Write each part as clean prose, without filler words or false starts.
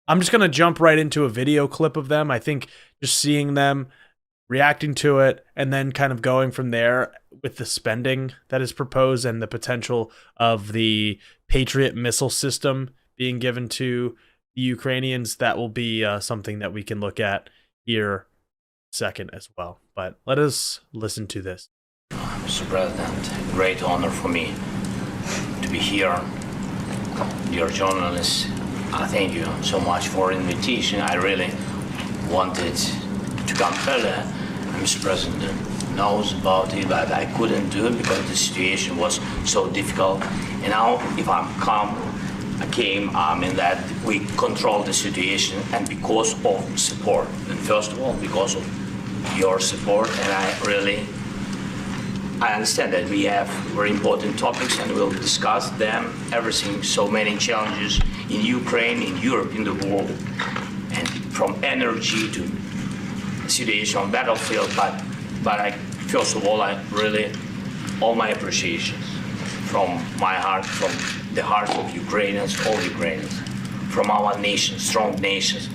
I'm just going to jump right into a video clip of them. I think just seeing them reacting to it and then kind of going from there with the spending that is proposed and the potential of the Patriot missile system being given to the Ukrainians, that will be something that we can look at here second as well. But let us listen to this. Mr. President, great honor for me to be here. Dear journalists, thank you so much for invitation. I really wanted to come earlier. Mr. President knows about it, but I couldn't do it because the situation was so difficult. And now, if I came in that we control the situation, and because of support. And first of all, because of your support, and I understand that we have very important topics and we'll discuss them, everything, so many challenges in Ukraine, in Europe, in the world, and from energy to situation on battlefield, but first of all, all my appreciations from my heart, from the hearts of Ukrainians, all Ukrainians, from our nation, strong nations,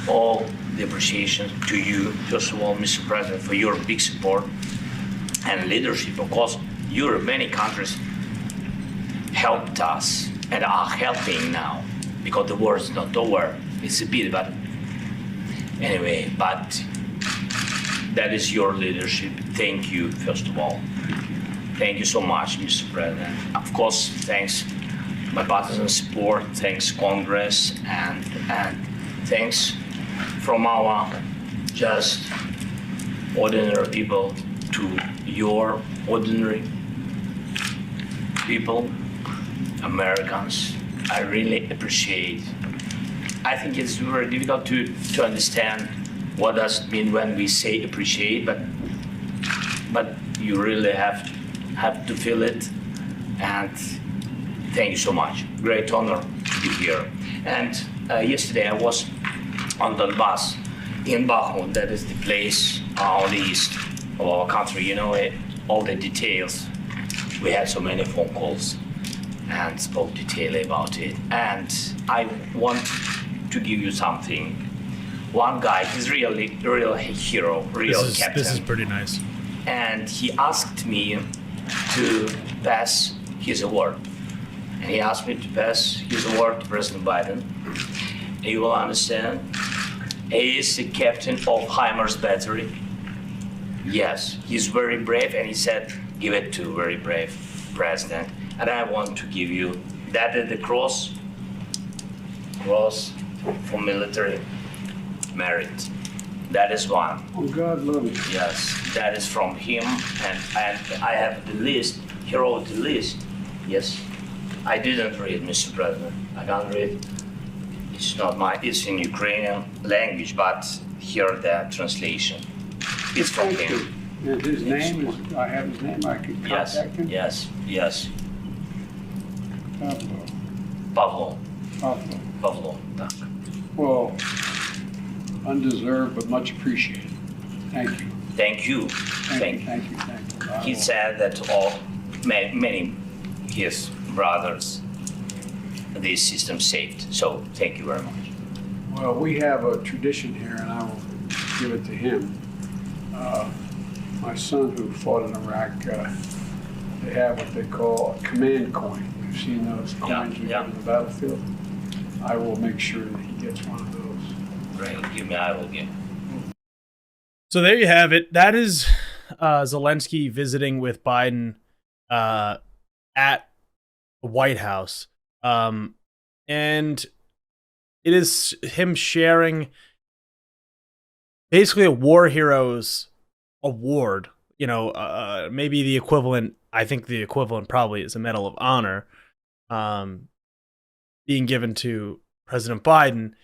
all the appreciation to you, first of all, Mr. President, for your big support and leadership. Of course, Europe, many countries helped us and are helping now, because the war is not over. It's a bit, but anyway, but that is your leadership. Thank you, first of all. Thank you so much, Mr. President. Of course, thanks bipartisan support, thanks Congress, and thanks from our just ordinary people to your ordinary people, Americans. I really appreciate. I think it's very difficult to understand what does it mean when we say appreciate, but you really have to feel it. And thank you so much. Great honor to be here. And yesterday I was on Donbass in Bakhmut. That is the place on the east of our country. You know it, all the details. We had so many phone calls and spoke detailedly about it. And I want to give you something. One guy, he's really real hero, real captain. This is pretty nice. And he asked me to pass his award. And he asked me to pass his award to President Biden. And you will understand, he is the captain of HIMARS battery. Yes, he's very brave, and he said, give it to very brave president. And I want to give you, that is the cross for military merit. That is one. Oh, God love you. Yes, that is from him, and I have the list. He wrote the list. Yes, I didn't read, Mr. President. I can't read. It's not it's in Ukrainian language, but here the translation. It's from him. And his name is, I have his name, I can Yes, contact him? yes. Pablo. Pavlo, tak. Well, undeserved, but much appreciated. Thank you. Thank you. Thank you. He said that all many his brothers, this system saved. So thank you very much. Well, we have a tradition here, and I will give it to him. My son, who fought in Iraq, they have what they call a command coin. You've seen those coins you get on the battlefield. I will make sure that he gets one of those. Great. Give me, I will give. So there you have it. That is Zelenskyy visiting with Biden at the White House. And it is him sharing basically a War Heroes award. You know, maybe the equivalent, I think the equivalent probably is a Medal of Honor being given to President Biden.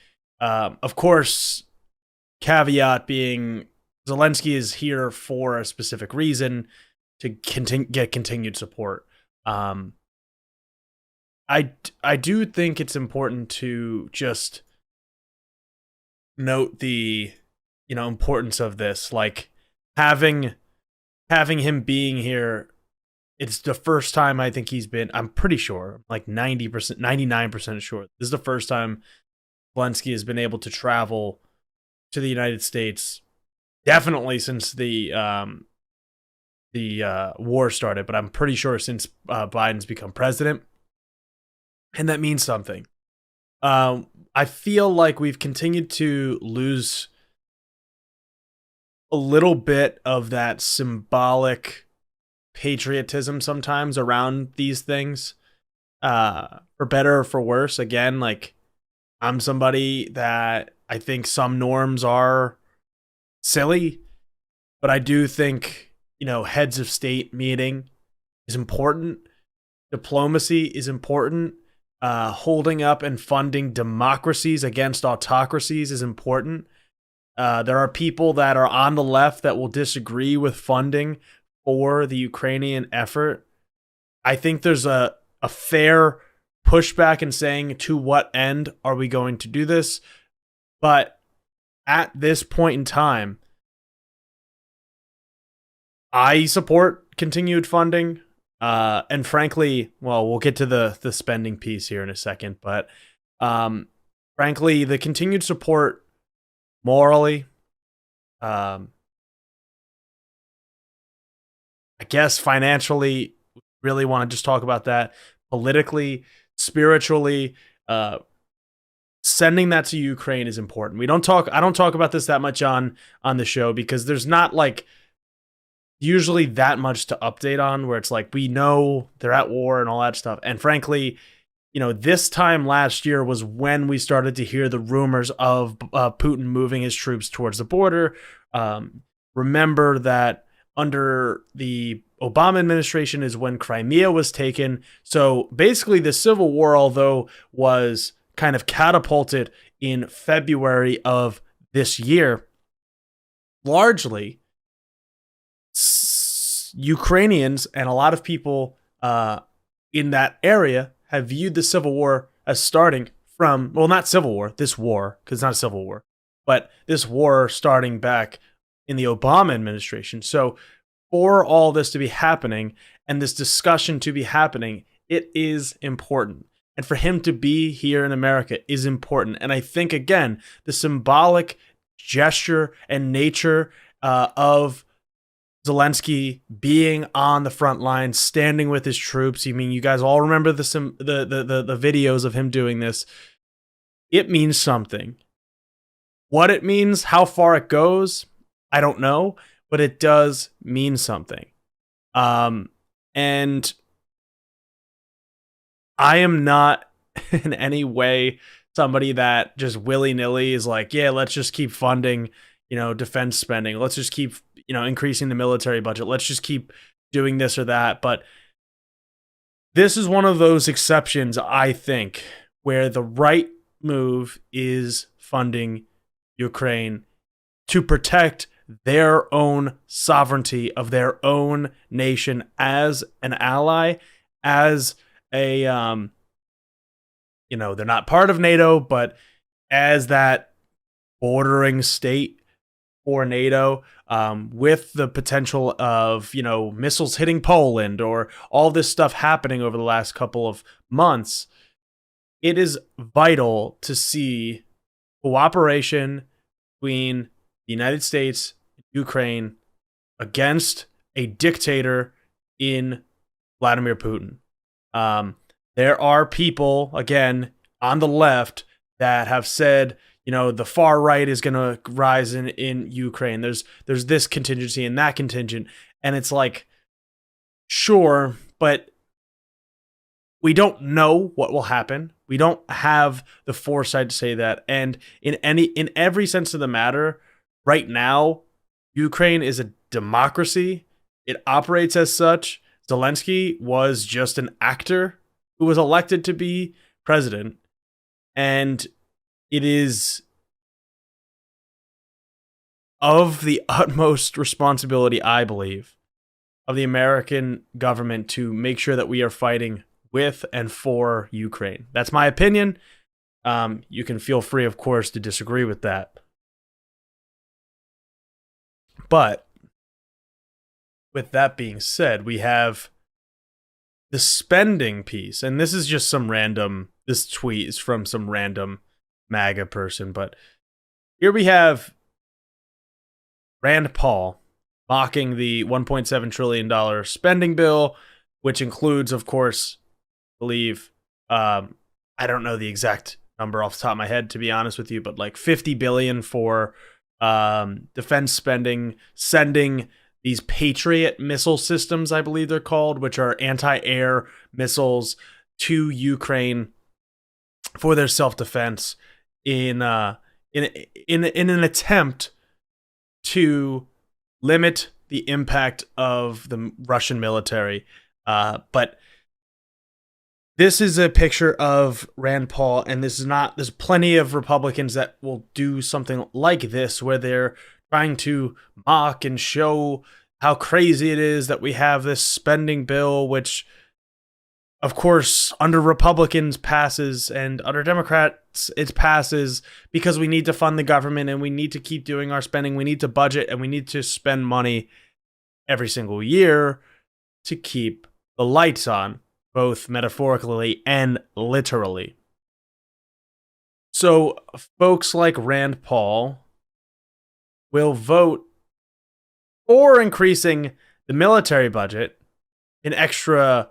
Of course, caveat being Zelenskyy is here for a specific reason, to get continued support. I do think it's important to just note the importance of this, like having him being here. It's the first time I think he's been, I'm pretty sure, like 90%, 99% sure. This is the first time Zelenskyy has been able to travel to the United States, definitely since the war started, but I'm pretty sure since Biden's become president, and that means something. I feel like we've continued to lose a little bit of that symbolic patriotism sometimes around these things, for better or for worse. Again, like, I'm somebody that I think some norms are silly, but I do think, heads of state meeting is important. Diplomacy is important. Holding up and funding democracies against autocracies is important. There are people that are on the left that will disagree with funding for the Ukrainian effort. I think there's a fair pushback in saying, to what end are we going to do this? But at this point in time, I support continued funding. And frankly, well, we'll get to the spending piece here in a second, but frankly, the continued support morally, I guess financially, really want to just talk about that, politically, spiritually, sending that to Ukraine is important. I don't talk about this that much on the show because there's not like usually that much to update on, where it's like, we know they're at war and all that stuff. And frankly, this time last year was when we started to hear the rumors of Putin moving his troops towards the border. Remember that under the Obama administration is when Crimea was taken. So basically the civil war, although was kind of catapulted in February of this year, largely Ukrainians and a lot of people in that area have viewed the civil war as starting from, well, not civil war, this war, because it's not a civil war, but this war starting back in the Obama administration. So for all this to be happening and this discussion to be happening, it is important. And for him to be here in America is important. And I think, again, the symbolic gesture and nature of Zelenskyy being on the front lines, standing with his troops. I mean, you guys all remember the videos of him doing this. It means something. What it means, how far it goes, I don't know, but it does mean something. And I am not in any way somebody that just willy-nilly is like, yeah, let's just keep funding, defense spending. Let's just keep, increasing the military budget. Let's just keep doing this or that. But this is one of those exceptions, I think, where the right move is funding Ukraine to protect their own sovereignty of their own nation as an ally, as a, they're not part of NATO, but as that bordering state for NATO, with the potential of, missiles hitting Poland or all this stuff happening over the last couple of months, it is vital to see cooperation between the United States and Ukraine against a dictator in Vladimir Putin. There are people, again, on the left that have said, the far right is going to rise in Ukraine. There's this contingency and that contingent. And it's like, sure, but we don't know what will happen. We don't have the foresight to say that. And in every sense of the matter, right now, Ukraine is a democracy. It operates as such. Zelenskyy was just an actor who was elected to be president. And it is of the utmost responsibility, I believe, of the American government to make sure that we are fighting with and for Ukraine. That's my opinion. You can feel free, of course, to disagree with that. But with that being said, we have the spending piece, and this is just this tweet is from some random MAGA person, but here we have Rand Paul mocking the $1.7 trillion spending bill, which includes, of course, I believe, I don't know the exact number off the top of my head, to be honest with you, but like $50 billion for defense spending, sending these Patriot missile systems, I believe they're called, which are anti-air missiles to Ukraine for their self-defense in an attempt to limit the impact of the Russian military. But this is a picture of Rand Paul, and there's plenty of Republicans that will do something like this, where they're trying to mock and show how crazy it is that we have this spending bill, which, of course, under Republicans passes, and under Democrats it passes because we need to fund the government and we need to keep doing our spending. We need to budget and we need to spend money every single year to keep the lights on, both metaphorically and literally. So folks like Rand Paul will vote for increasing the military budget an extra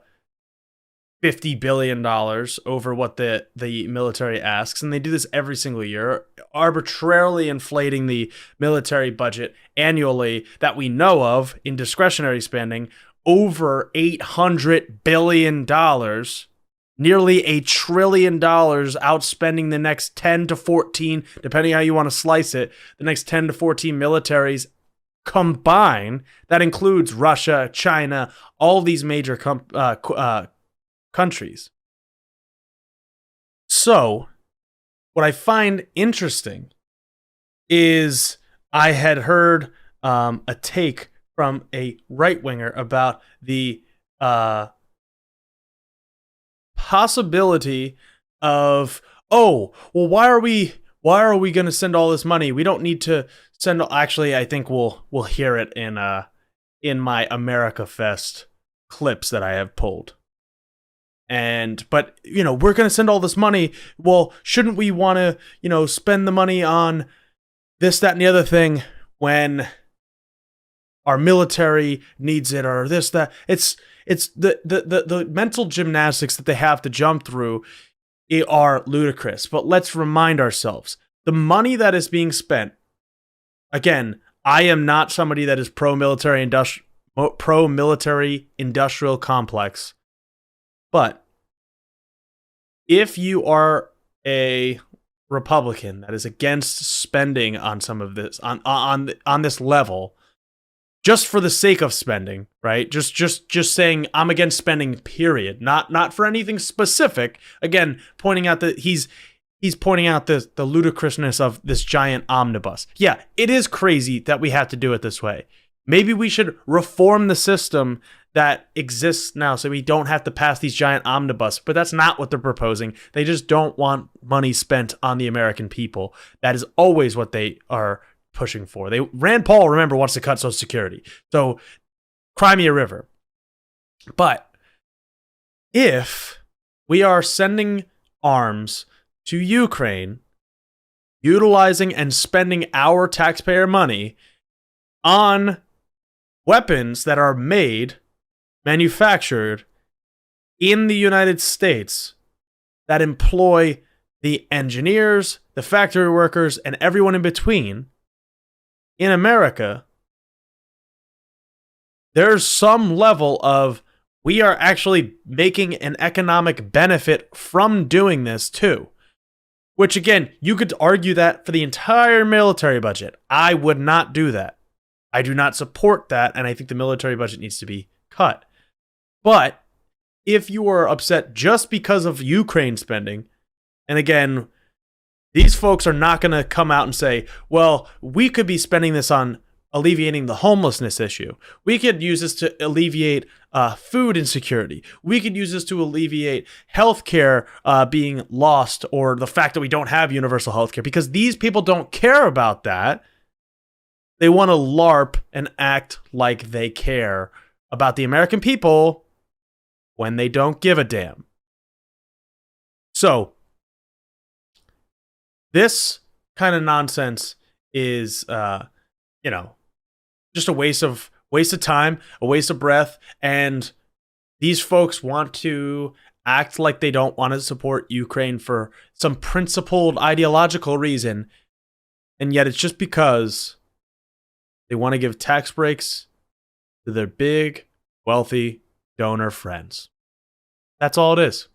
$50 billion over what the military asks. And they do this every single year, arbitrarily inflating the military budget annually that we know of in discretionary spending over $800 billion, nearly $1 trillion, outspending the next 10 to 14, depending how you want to slice it, the next 10 to 14 militaries combined. That includes Russia, China, all these major countries. So, what I find interesting is I had heard a take from a right-winger about the possibility of, oh, well, why are we going to send all this money? We don't need to send. Actually, I think we'll hear it in my America Fest clips that I have pulled. But we're going to send all this money. Well, shouldn't we want to spend the money on this, that, and the other thing when our military needs it, or this, that? It's the mental gymnastics that they have to jump through are ludicrous. But let's remind ourselves, the money that is being spent, again, I am not somebody that is pro-military industrial complex, but if you are a Republican that is against spending on some of this, on this level, just for the sake of spending, right? Just saying I'm against spending, period. Not for anything specific. Again, pointing out that he's pointing out the ludicrousness of this giant omnibus. Yeah, it is crazy that we have to do it this way. Maybe we should reform the system that exists now so we don't have to pass these giant omnibus, but that's not what they're proposing. They just don't want money spent on the American people. That is always what they are pushing for. Rand Paul, remember, wants to cut Social Security. So, cry me a river. But if we are sending arms to Ukraine, utilizing and spending our taxpayer money on weapons that are manufactured in the United States, that employ the engineers, the factory workers, and everyone in between in America, there's some level of we are actually making an economic benefit from doing this too. Which, again, you could argue that for the entire military budget. I would not do that. I do not support that, and I think the military budget needs to be cut. But if you are upset just because of Ukraine spending, and again, these folks are not going to come out and say, well, we could be spending this on alleviating the homelessness issue. We could use this to alleviate food insecurity. We could use this to alleviate healthcare being lost, or the fact that we don't have universal healthcare, because these people don't care about that. They want to LARP and act like they care about the American people when they don't give a damn. So, This kind of nonsense is, just a waste of time, a waste of breath, and these folks want to act like they don't want to support Ukraine for some principled ideological reason, and yet it's just because they want to give tax breaks to their big, wealthy donor friends. That's all it is.